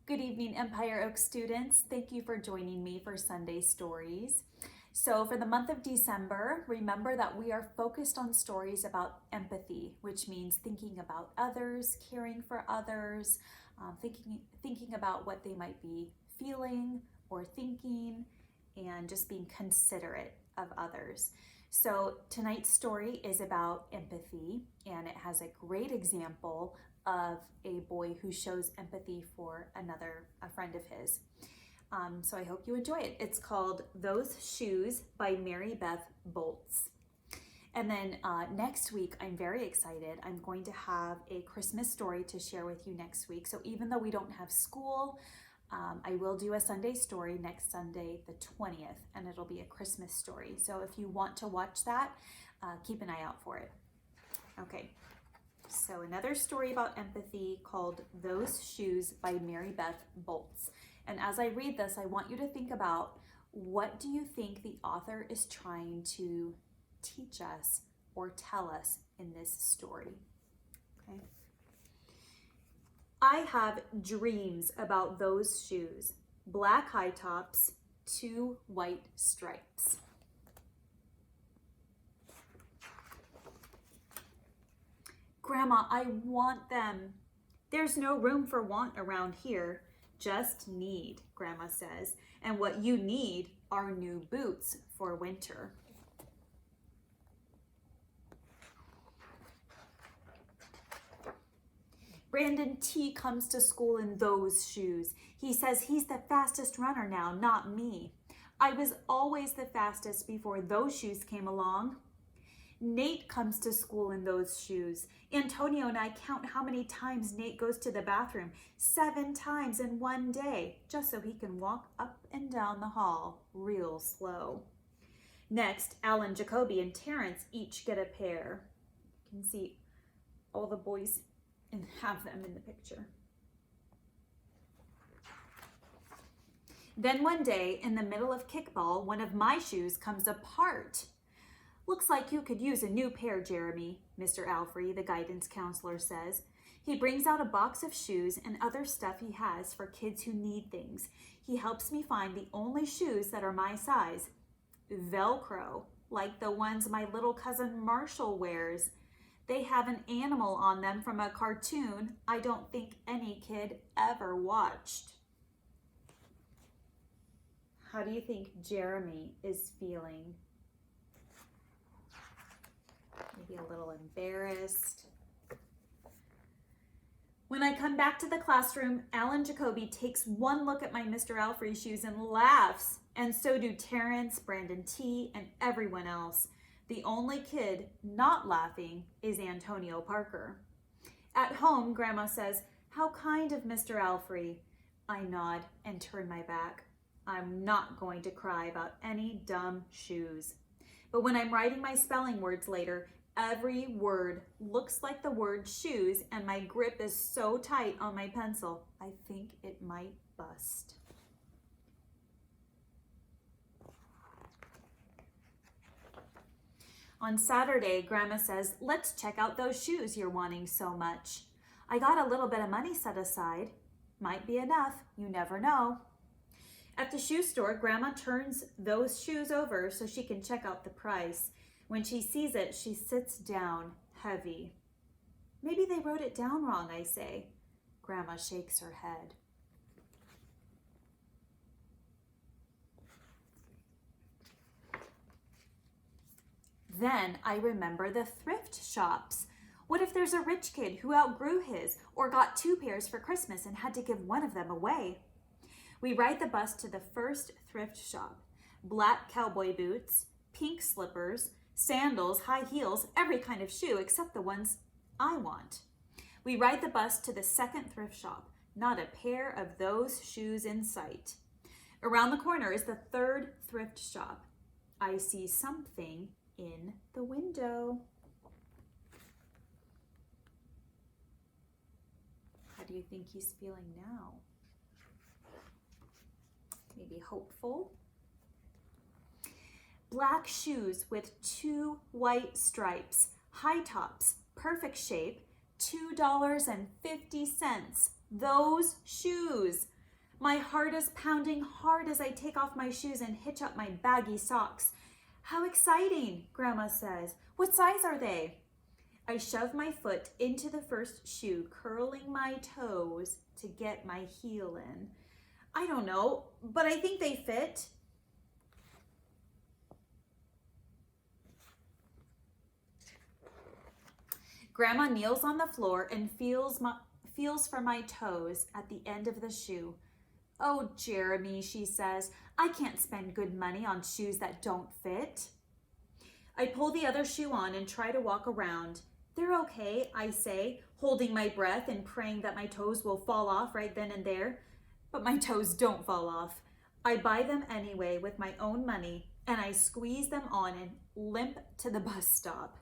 Good evening, Empire Oak students. Thank you for joining me for Sunday Stories. So for the month of December, remember that we are focused on stories about empathy, which means thinking about others, caring for others, thinking about what they might be feeling or thinking, and just being considerate of others. So tonight's story is about empathy, and it has a great example of a boy who shows empathy for a friend of his. So I hope you enjoy it. It's called Those Shoes by Mary Beth Boltz. And then next week, I'm very excited. I'm going to have a Christmas story to share with you next week. So even though we don't have school, I will do a Sunday story next Sunday, the 20th, and it'll be a Christmas story. So if you want to watch that, keep an eye out for it. Okay. So another story about empathy called Those Shoes by Mary Beth Boltz. And as I read this, I want you to think about, what do you think the author is trying to teach us or tell us in this story? Okay. I have dreams about those shoes, black high tops, 2 white stripes. Grandma, I want them. There's no room for want around here, just need, Grandma says. And what you need are new boots for winter. Brandon T comes to school in those shoes. He says he's the fastest runner now, not me. I was always the fastest before those shoes came along. Nate comes to school in those shoes. Antonio and I count how many times Nate goes to the bathroom. 7 times in one day, just so he can walk up and down the hall real slow. Next, Alan, Jacoby, and Terrence each get a pair. You can see all the boys and have them in the picture. Then one day, in the middle of kickball, one of my shoes comes apart. Looks like you could use a new pair, Jeremy, Mr. Alfrey, the guidance counselor, says. He brings out a box of shoes and other stuff he has for kids who need things. He helps me find the only shoes that are my size. Velcro, like the ones my little cousin Marshall wears. They have an animal on them from a cartoon I don't think any kid ever watched. How do you think Jeremy is feeling? Maybe a little embarrassed. When I come back to the classroom, Alan Jacoby takes one look at my Mr. Alfrey shoes and laughs, and so do Terrence, Brandon T, and everyone else. The only kid not laughing is Antonio Parker. At home, Grandma says, "How kind of Mr. Alfrey." I nod and turn my back. I'm not going to cry about any dumb shoes. But when I'm writing my spelling words later, every word looks like the word shoes, and my grip is so tight on my pencil, I think it might bust. On Saturday, Grandma says, "Let's check out those shoes you're wanting so much." I got a little bit of money set aside. Might be enough, you never know. At the shoe store, Grandma turns those shoes over so she can check out the price. When she sees it, she sits down, heavy. Maybe they wrote it down wrong, I say. Grandma shakes her head. Then I remember the thrift shops. What if there's a rich kid who outgrew his or got 2 pairs for Christmas and had to give one of them away? We ride the bus to the first thrift shop. Black cowboy boots, pink slippers, sandals, high heels, every kind of shoe except the ones I want. We ride the bus to the second thrift shop. Not a pair of those shoes in sight. Around the corner is the third thrift shop. I see something in the window. How do you think he's feeling now? Maybe hopeful. Black shoes with 2 white stripes, high tops, perfect shape, $2.50. Those shoes. My heart is pounding hard as I take off my shoes and hitch up my baggy socks. How exciting, Grandma says. What size are they? I shove my foot into the first shoe, curling my toes to get my heel in. I don't know, but I think they fit. Grandma kneels on the floor and feels for my toes at the end of the shoe. Oh, Jeremy, she says, I can't spend good money on shoes that don't fit. I pull the other shoe on and try to walk around. They're okay, I say, holding my breath and praying that my toes will fall off right then and there. But my toes don't fall off. I buy them anyway with my own money, and I squeeze them on and limp to the bus stop.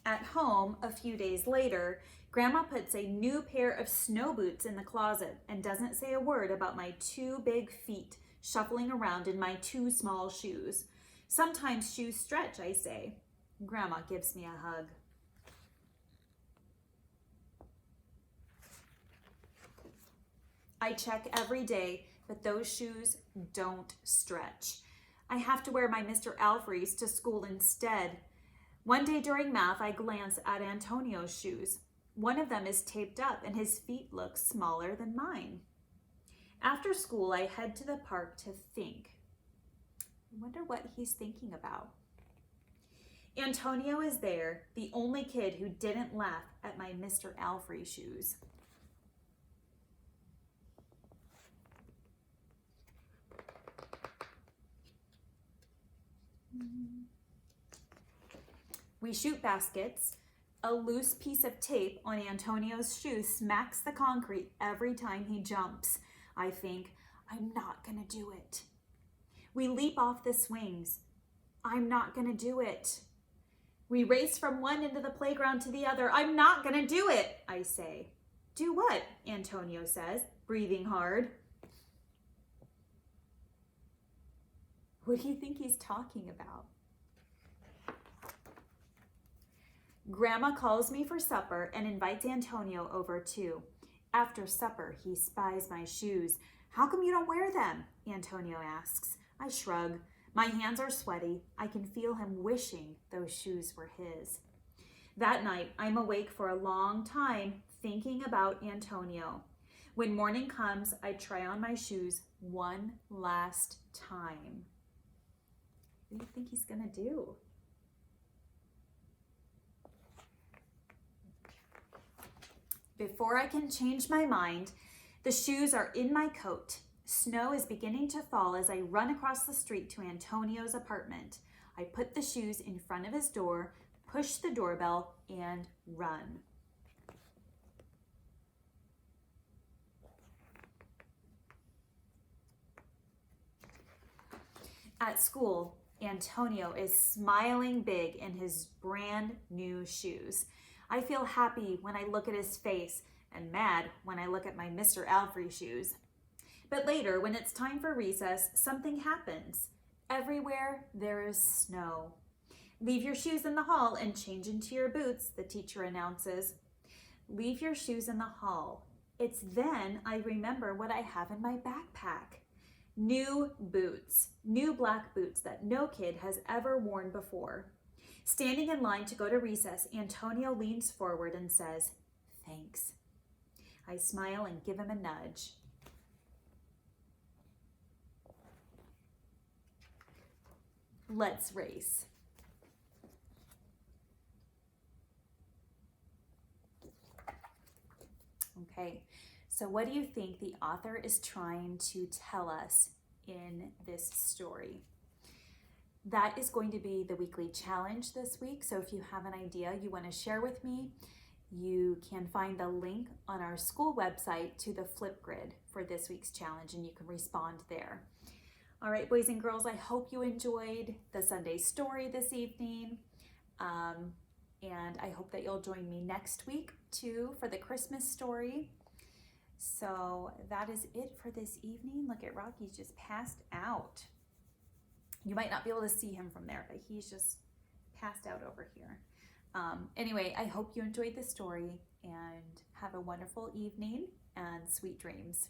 At home, a few days later, Grandma puts a new pair of snow boots in the closet and doesn't say a word about my 2 big feet shuffling around in my 2 small shoes. Sometimes shoes stretch, I say. Grandma gives me a hug. I check every day, but those shoes don't stretch. I have to wear my Mr. Alfrey's to school instead. One day during math, I glance at Antonio's shoes. One of them is taped up and his feet look smaller than mine. After school, I head to the park to think. I wonder what he's thinking about. Antonio is there, the only kid who didn't laugh at my Mr. Alfrey shoes. We shoot baskets. A loose piece of tape on Antonio's shoe smacks the concrete every time he jumps. I think, I'm not gonna do it. We leap off the swings. I'm not gonna do it. We race from one end of the playground to the other. I'm not gonna do it, I say. Do what? Antonio says, breathing hard. What do you think he's talking about? Grandma calls me for supper and invites Antonio over too. After supper, he spies my shoes. How come you don't wear them? Antonio asks. I shrug. My hands are sweaty. I can feel him wishing those shoes were his. That night, I'm awake for a long time thinking about Antonio. When morning comes, I try on my shoes one last time. What do you think he's gonna do? Before I can change my mind, the shoes are in my coat. Snow is beginning to fall as I run across the street to Antonio's apartment. I put the shoes in front of his door, push the doorbell, and run. At school, Antonio is smiling big in his brand new shoes. I feel happy when I look at his face and mad when I look at my Mr. Alfrey shoes. But later, when it's time for recess, something happens. Everywhere there is snow. Leave your shoes in the hall and change into your boots, the teacher announces. Leave your shoes in the hall. It's then I remember what I have in my backpack. New boots, new black boots that no kid has ever worn before. Standing in line to go to recess, Antonio leans forward and says, "Thanks." I smile and give him a nudge. Let's race. Okay, so what do you think the author is trying to tell us in this story? That is going to be the weekly challenge this week. So if you have an idea you want to share with me, you can find the link on our school website to the Flipgrid for this week's challenge, and you can respond there. All right, boys and girls, I hope you enjoyed the Sunday story this evening. And I hope that you'll join me next week too for the Christmas story. So that is it for this evening. Look at Rocky's just passed out. You might not be able to see him from there, but he's just passed out over here. Anyway, I hope you enjoyed the story and have a wonderful evening and sweet dreams.